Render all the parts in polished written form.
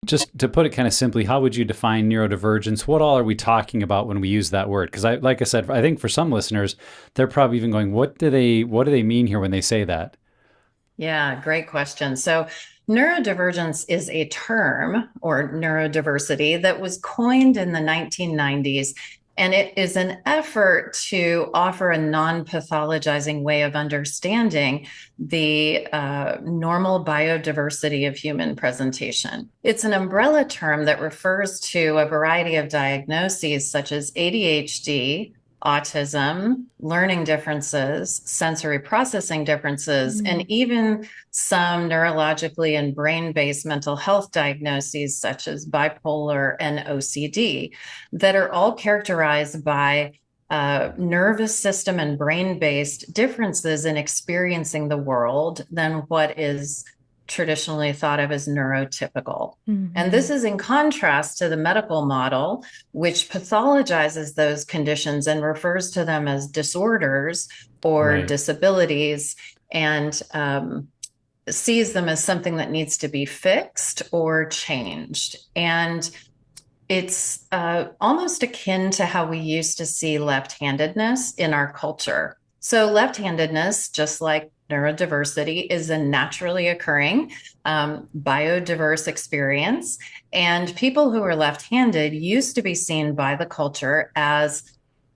Just to put it kind of simply, how would you define neurodivergence? What all are we talking about when we use that word? Because like I said, I think for some listeners, they're probably even going, what do they mean here when they say that? Yeah, great question. So, neurodivergence is a term or neurodiversity that was coined in the 1990s, and it is an effort to offer a non pathologizing way of understanding the normal biodiversity of human presentation. It's an umbrella term that refers to a variety of diagnoses such as ADHD, autism, learning differences, sensory processing differences, and even some neurologically and brain based mental health diagnoses, such as bipolar and OCD, that are all characterized by nervous system and brain based differences in experiencing the world than what is traditionally thought of as neurotypical. And this is in contrast to the medical model, which pathologizes those conditions and refers to them as disorders or Right. disabilities, and sees them as something that needs to be fixed or changed. And it's almost akin to how we used to see left-handedness in our culture. So left-handedness, just like neurodiversity, is a naturally occurring biodiverse experience. And people who are left-handed used to be seen by the culture as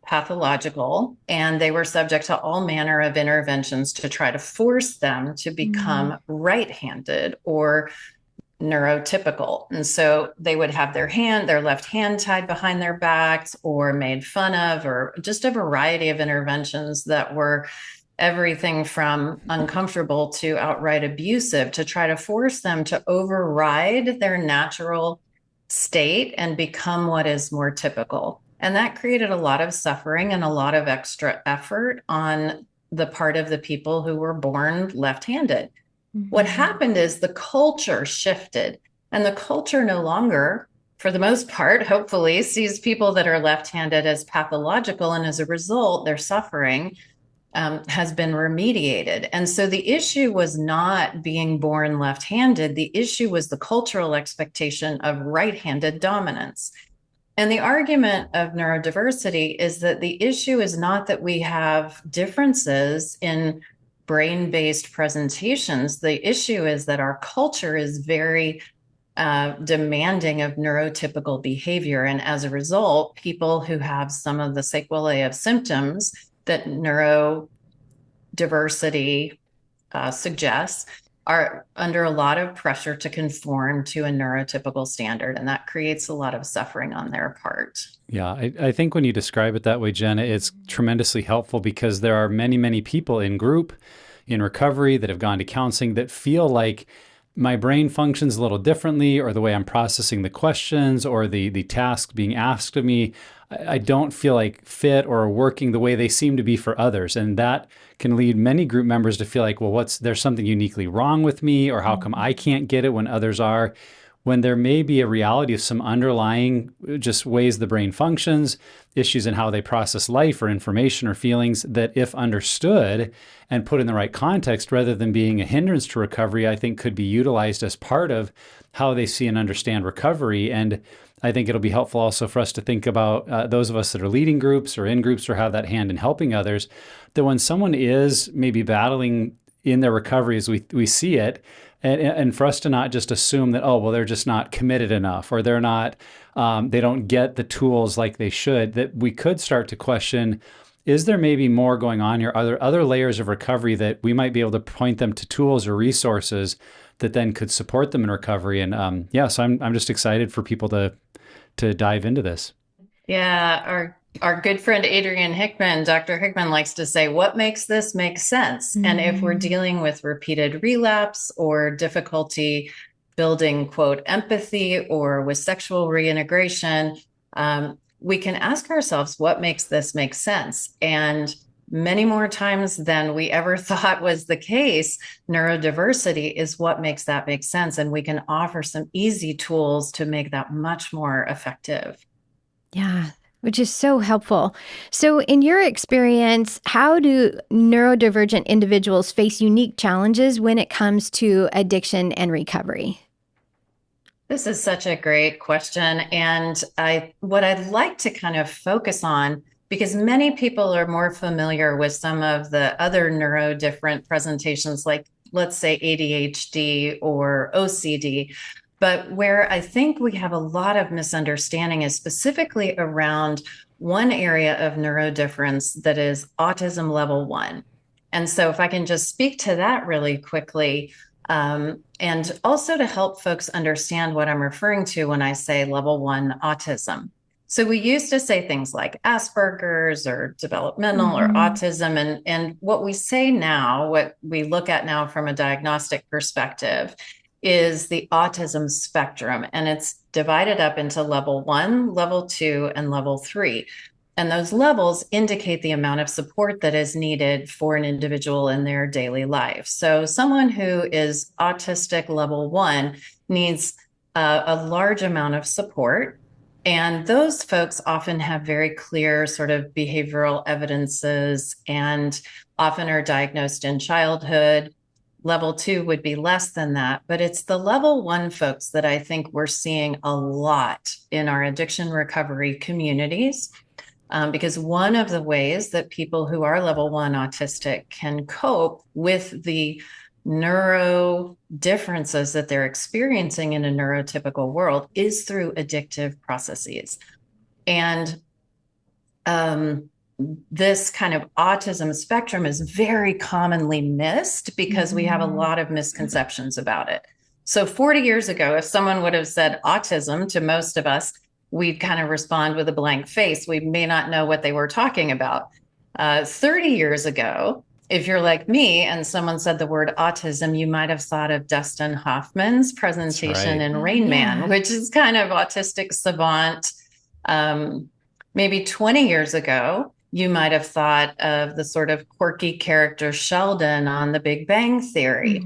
pathological, and they were subject to all manner of interventions to try to force them to become right-handed or neurotypical. And so they would have their left hand tied behind their backs or made fun of, or just a variety of interventions that were everything from uncomfortable to outright abusive to try to force them to override their natural state and become what is more typical. And that created a lot of suffering and a lot of extra effort on the part of the people who were born left-handed. What happened is the culture shifted, and the culture no longer, for the most part, hopefully, sees people that are left-handed as pathological, and as a result, their suffering has been remediated. And so the issue was not being born left-handed. The issue was the cultural expectation of right-handed dominance. And the argument of neurodiversity is that the issue is not that we have differences in brain-based presentations. The issue is that our culture is very demanding of neurotypical behavior. And as a result, people who have some of the sequelae of symptoms that neurodiversity suggests are under a lot of pressure to conform to a neurotypical standard. And that creates a lot of suffering on their part. Yeah, I think when you describe it that way, Jenna, it's tremendously helpful because there are many, many people in group, in recovery, that have gone to counseling that feel like my brain functions a little differently, or the way I'm processing the questions or the tasks being asked of me, I don't feel like fit or working the way they seem to be for others. And that can lead many group members to feel like, well, there's something uniquely wrong with me, or how come I can't get it when others are? When there may be a reality of some underlying just ways the brain functions, issues in how they process life or information or feelings that, if understood and put in the right context, rather than being a hindrance to recovery, I think could be utilized as part of how they see and understand recovery. And I think it'll be helpful also for us to think about those of us that are leading groups or in groups or have that hand in helping others, that when someone is maybe battling in their recovery as we see it, and for us to not just assume that, oh, well, they're just not committed enough, or they're not, they don't get the tools like they should, that we could start to question, is there maybe more going on here? Are there other layers of recovery that we might be able to point them to tools or resources that then could support them in recovery? And yeah, so I'm just excited for people to dive into this. Yeah, our good friend Adrian Hickman, Dr. Hickman likes to say, what makes this make sense? And if we're dealing with repeated relapse or difficulty building, quote, empathy, or with sexual reintegration, we can ask ourselves, what makes this make sense? And many more times than we ever thought was the case, neurodiversity is what makes that make sense. And we can offer some easy tools to make that much more effective. Yeah, which is so helpful. So, in your experience, how do neurodivergent individuals face unique challenges when it comes to addiction and recovery? This is such a great question. And what I'd like to kind of focus on, because many people are more familiar with some of the other neurodifferent presentations, like let's say ADHD or OCD, but where I think we have a lot of misunderstanding is specifically around one area of neurodifference that is autism level 1. And so if I can just speak to that really quickly, and also to help folks understand what I'm referring to when I say level 1 autism. So we used to say things like Asperger's or developmental or autism. And what we say now, what we look at now from a diagnostic perspective, is the autism spectrum. And it's divided up into level 1, level 2, and level 3. And those levels indicate the amount of support that is needed for an individual in their daily life. So someone who is autistic level 1 needs a large amount of support. And those folks often have very clear sort of behavioral evidences and often are diagnosed in childhood. Level 2 would be less than that, but it's the level 1 folks that I think we're seeing a lot in our addiction recovery communities. Because one of the ways that people who are level 1 autistic can cope with the neuro differences that they're experiencing in a neurotypical world is through addictive processes. And this kind of autism spectrum is very commonly missed because we have a lot of misconceptions about it. So 40 years ago, if someone would have said autism to most of us, we'd kind of respond with a blank face. We may not know what they were talking about. 30 years ago, if you're like me and someone said the word autism, you might have thought of Dustin Hoffman's presentation in Rain Man, which is kind of autistic savant. Maybe 20 years ago, you might have thought of the sort of quirky character Sheldon on The Big Bang Theory.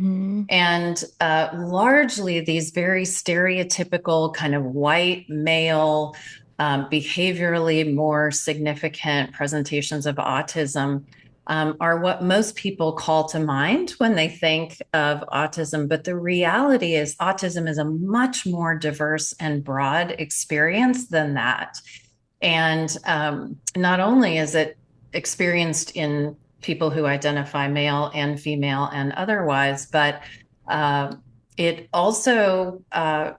And largely these very stereotypical kind of white male, behaviorally more significant presentations of autism are what most people call to mind when they think of autism. But the reality is autism is a much more diverse and broad experience than that. And not only is it experienced in people who identify male and female and otherwise, but it also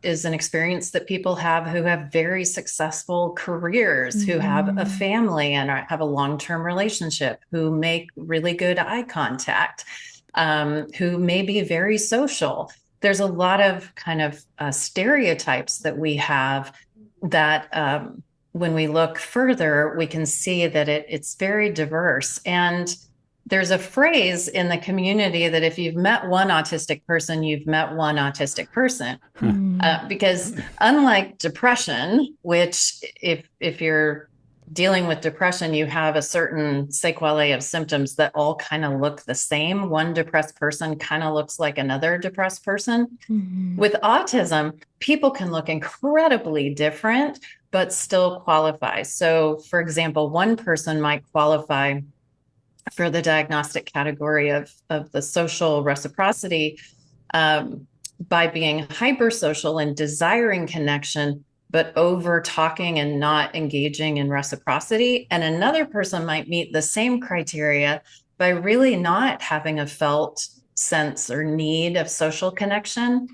is an experience that people have who have very successful careers, who have a family and have a long-term relationship, who make really good eye contact, who may be very social. There's a lot of kind of stereotypes that we have that when we look further, we can see that it's very diverse. And there's a phrase in the community that if you've met one autistic person, you've met one autistic person. Because unlike depression, which if you're dealing with depression, you have a certain sequelae of symptoms that all kind of look the same. One depressed person kind of looks like another depressed person. With autism, people can look incredibly different, but still qualify. So, for example, one person might qualify for the diagnostic category of the social reciprocity by being hypersocial and desiring connection, but over talking and not engaging in reciprocity. And another person might meet the same criteria by really not having a felt sense or need of social connection.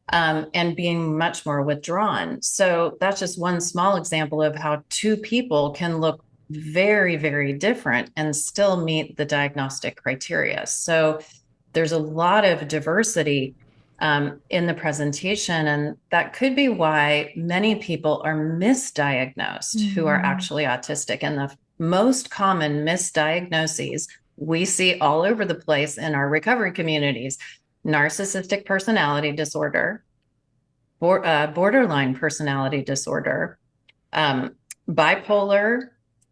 And being much more withdrawn. So that's just one small example of how two people can look very, very different and still meet the diagnostic criteria. So there's a lot of diversity in the presentation, and that could be why many people are misdiagnosed who are actually autistic. And the most common misdiagnoses we see all over the place in our recovery communities: narcissistic personality disorder, borderline personality disorder, bipolar,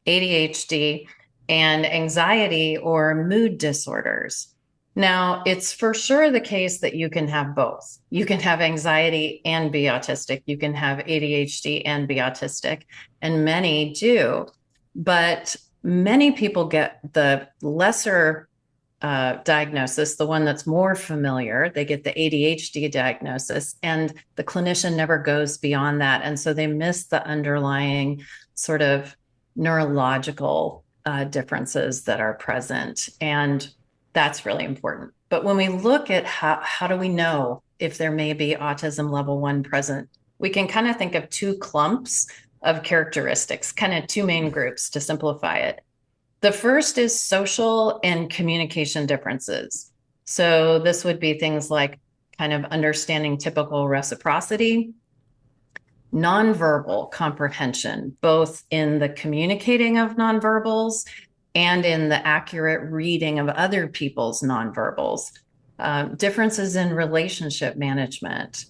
ADHD, and anxiety or mood disorders. Now, it's for sure the case that you can have both. You can have anxiety and be autistic. You can have ADHD and be autistic, and many do. But many people get the lesser diagnosis, the one that's more familiar. They get the ADHD diagnosis, and the clinician never goes beyond that. And so they miss the underlying sort of neurological differences that are present. And that's really important. But when we look at how do we know if there may be autism level 1 present, we can kind of think of two clumps of characteristics, kind of two main groups to simplify it. The first is social and communication differences. So this would be things like kind of understanding typical reciprocity, nonverbal comprehension, both in the communicating of nonverbals and in the accurate reading of other people's nonverbals, differences in relationship management,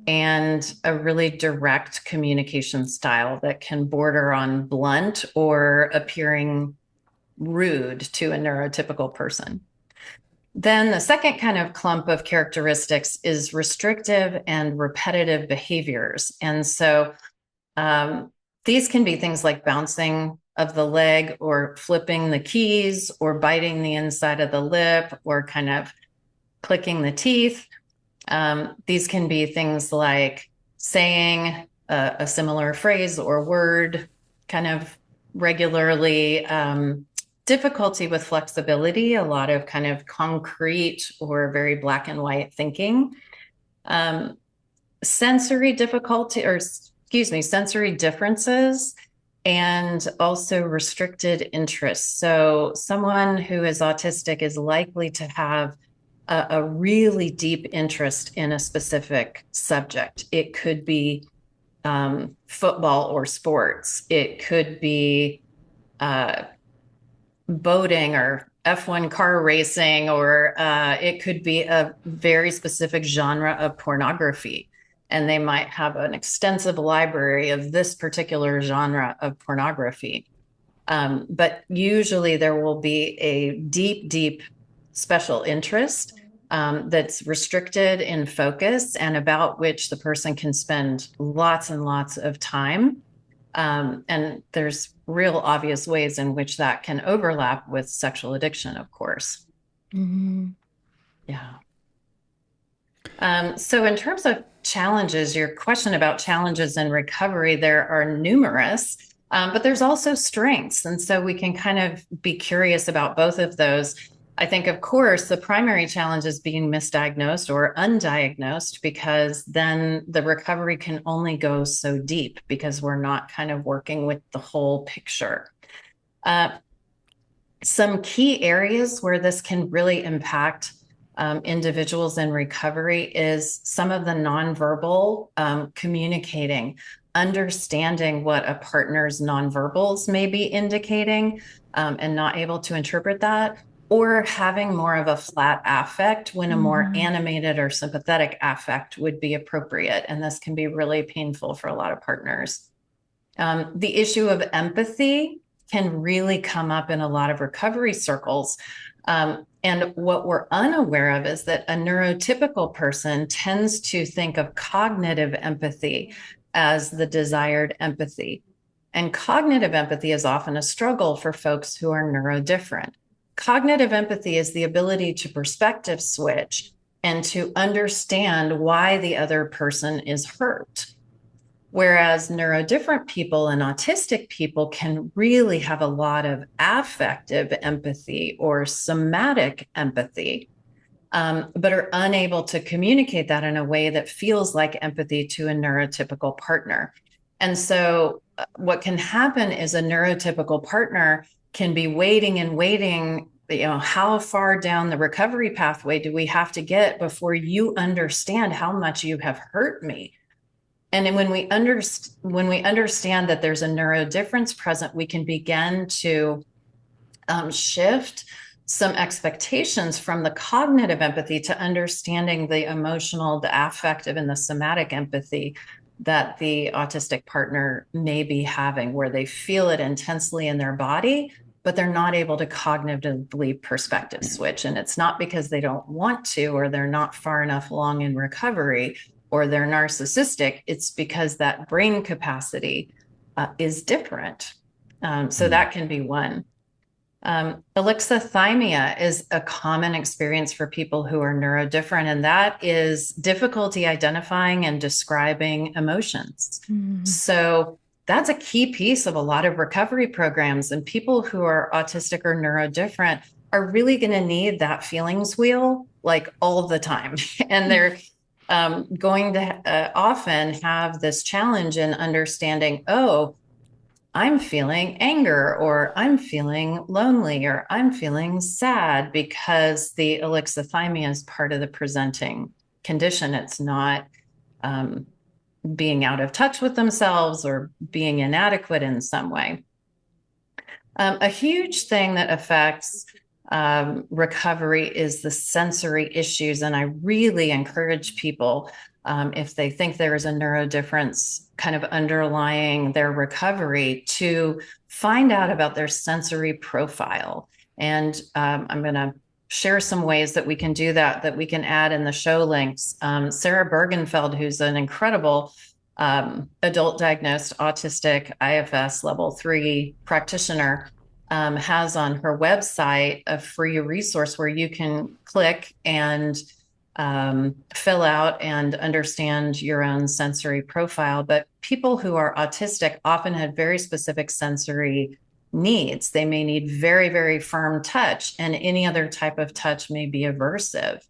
and a really direct communication style that can border on blunt or appearing rude to a neurotypical person. Then the second kind of clump of characteristics is restrictive and repetitive behaviors. And so these can be things like bouncing of the leg or flipping the keys or biting the inside of the lip or kind of clicking the teeth. These can be things like saying a similar phrase or word kind of regularly, difficulty with flexibility, a lot of kind of concrete or very black and white thinking, sensory difficulty, or sensory differences, and also restricted interests. So someone who is autistic is likely to have a really deep interest in a specific subject. It could be football or sports. It could be boating or F1 car racing, or it could be a very specific genre of pornography. And they might have an extensive library of this particular genre of pornography. But usually there will be a deep, deep special interest that's restricted in focus and about which the person can spend lots and lots of time. And there's real obvious ways in which that can overlap with sexual addiction, of course. Mm-hmm. Yeah. So in terms of challenges, your question about challenges in recovery, there are numerous, but there's also strengths. And so we can kind of be curious about both of those. I think, of course, the primary challenge is being misdiagnosed or undiagnosed, because then the recovery can only go so deep because we're not kind of working with the whole picture. Some key areas where this can really impact individuals in recovery is some of the nonverbal communicating, understanding what a partner's nonverbals may be indicating and not able to interpret that, or having more of a flat affect when a more animated or sympathetic affect would be appropriate. And this can be really painful for a lot of partners. The issue of empathy can really come up in a lot of recovery circles. And what we're unaware of is that a neurotypical person tends to think of cognitive empathy as the desired empathy. And cognitive empathy is often a struggle for folks who are neurodifferent. Cognitive empathy is the ability to perspective switch and to understand why the other person is hurt. Whereas neurodifferent people and autistic people can really have a lot of affective empathy or somatic empathy, but are unable to communicate that in a way that feels like empathy to a neurotypical partner. And so what can happen is a neurotypical partner can be waiting and waiting, how far down the recovery pathway do we have to get before you understand how much you have hurt me? And when we understand that there's a neurodifference present, we can begin to shift some expectations from the cognitive empathy to understanding the emotional, the affective, and the somatic empathy that the autistic partner may be having, where they feel it intensely in their body, but they're not able to cognitively perspective switch. And it's not because they don't want to, or they're not far enough along in recovery, or they're narcissistic. It's because that brain capacity is different. So that can be one. Alexithymia is a common experience for people who are neurodifferent, and that is difficulty identifying and describing emotions. So that's a key piece of a lot of recovery programs, and people who are autistic or neurodifferent are really going to need that feelings wheel like all the time. And they're going to often have this challenge in understanding, oh, I'm feeling anger, or I'm feeling lonely, or I'm feeling sad, because the alexithymia is part of the presenting condition. It's not being out of touch with themselves or being inadequate in some way. A huge thing that affects recovery is the sensory issues. And I really encourage people, if they think there is a neurodifference kind of underlying their recovery, to find out about their sensory profile. And I'm going to share some ways that we can do that we can add in the show links. Sarah Bergenfeld, who's an incredible adult diagnosed autistic IFS level 3 practitioner, has on her website a free resource where you can click and fill out and understand your own sensory profile. But people who are autistic often have very specific sensory needs. They may need very, very firm touch, and any other type of touch may be aversive.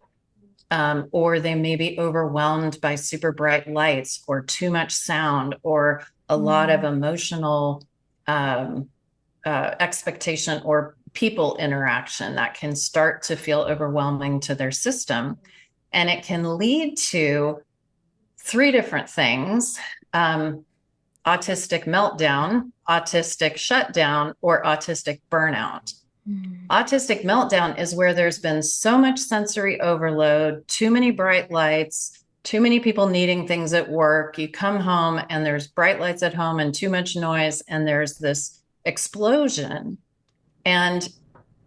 Or they may be overwhelmed by super bright lights, or too much sound, or a lot of emotional expectation or people interaction that can start to feel overwhelming to their system. And it can lead to 3 different things: autistic meltdown, autistic shutdown, or autistic burnout. Autistic meltdown is where there's been so much sensory overload, too many bright lights, too many people needing things at work. You come home and there's bright lights at home and too much noise, and there's this explosion. And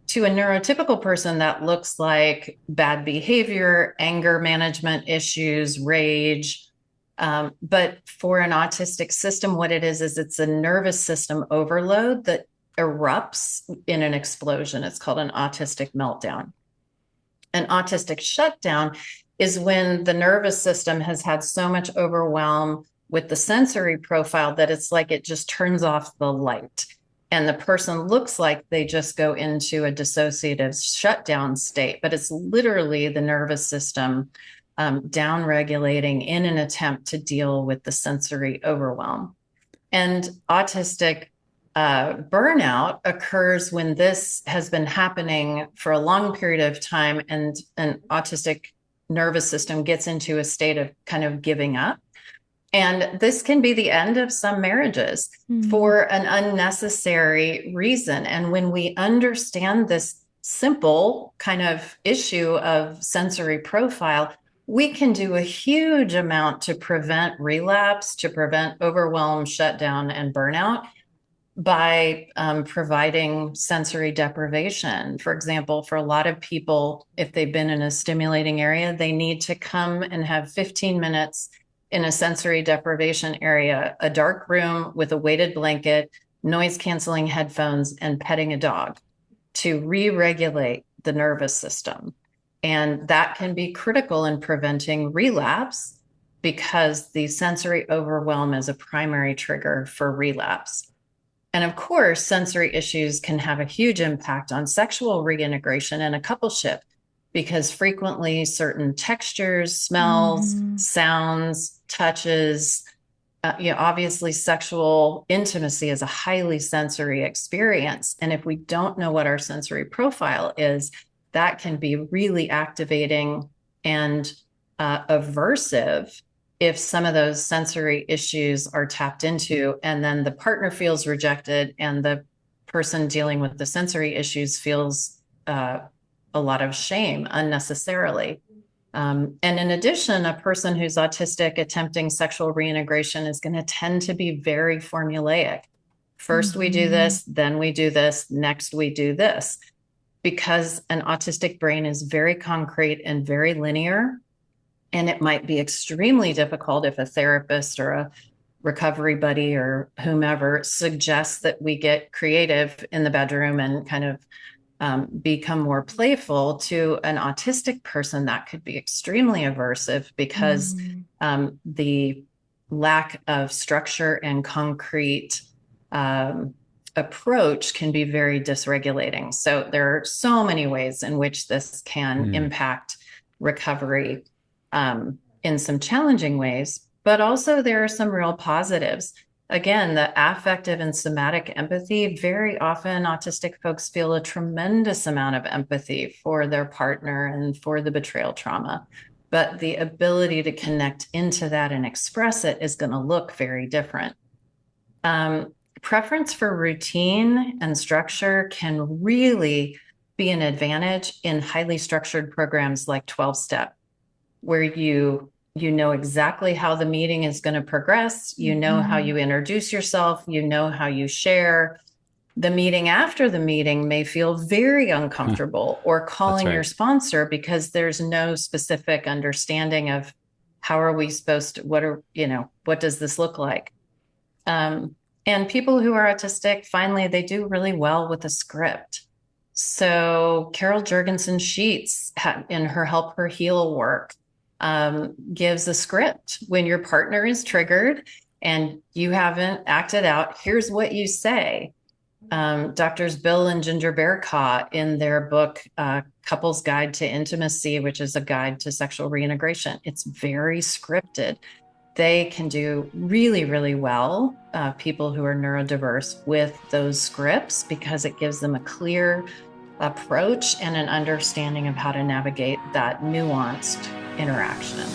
to a neurotypical person, that looks like bad behavior, anger management issues, rage. But for an autistic system, what it is it's a nervous system overload that erupts in an explosion. It's called an autistic meltdown. An autistic shutdown is when the nervous system has had so much overwhelm with the sensory profile that it's like it just turns off the light. And the person looks like they just go into a dissociative shutdown state, but it's literally the nervous system down-regulating in an attempt to deal with the sensory overwhelm. And autistic burnout occurs when this has been happening for a long period of time, and an autistic nervous system gets into a state of kind of giving up. And this can be the end of some marriages for an unnecessary reason. And when we understand this simple kind of issue of sensory profile, we can do a huge amount to prevent relapse, to prevent overwhelm, shutdown, and burnout by providing sensory deprivation. For example, for a lot of people, if they've been in a stimulating area, they need to come and have 15 minutes in a sensory deprivation area, a dark room with a weighted blanket, noise-canceling headphones, and petting a dog to re-regulate the nervous system. And that can be critical in preventing relapse, because the sensory overwhelm is a primary trigger for relapse. And of course, sensory issues can have a huge impact on sexual reintegration and a coupleship, because frequently certain textures, smells, sounds, touches, obviously sexual intimacy is a highly sensory experience. And if we don't know what our sensory profile is, that can be really activating and aversive if some of those sensory issues are tapped into, and then the partner feels rejected and the person dealing with the sensory issues feels a lot of shame unnecessarily. And in addition, a person who's autistic attempting sexual reintegration is going to tend to be very formulaic. First we do this, then we do this, next we do this, because an autistic brain is very concrete and very linear. And it might be extremely difficult if a therapist or a recovery buddy or whomever suggests that we get creative in the bedroom and kind of become more playful, to an autistic person, that could be extremely aversive because the lack of structure and concrete approach can be very dysregulating. So there are so many ways in which this can impact recovery in some challenging ways, but also there are some real positives. Again, the affective and somatic empathy, very often autistic folks feel a tremendous amount of empathy for their partner and for the betrayal trauma. But the ability to connect into that and express it is going to look very different. Preference for routine and structure can really be an advantage in highly structured programs like 12-step, where you know exactly how the meeting is going to progress. You know how you introduce yourself. You know how you share. The meeting after the meeting may feel very uncomfortable, or calling your sponsor, because there's no specific understanding of how are we supposed to, what does this look like? And people who are autistic, finally, they do really well with a script. So Carol Jurgensen Sheets in her Help Her Heal work gives a script. When your partner is triggered and you haven't acted out, here's what you say. Doctors Bill and Ginger Bearcott, in their book, Couple's Guide to Intimacy, which is a guide to sexual reintegration, it's very scripted. They can do really, really well, people who are neurodiverse, with those scripts, because it gives them a clear approach and an understanding of how to navigate that nuanced interaction.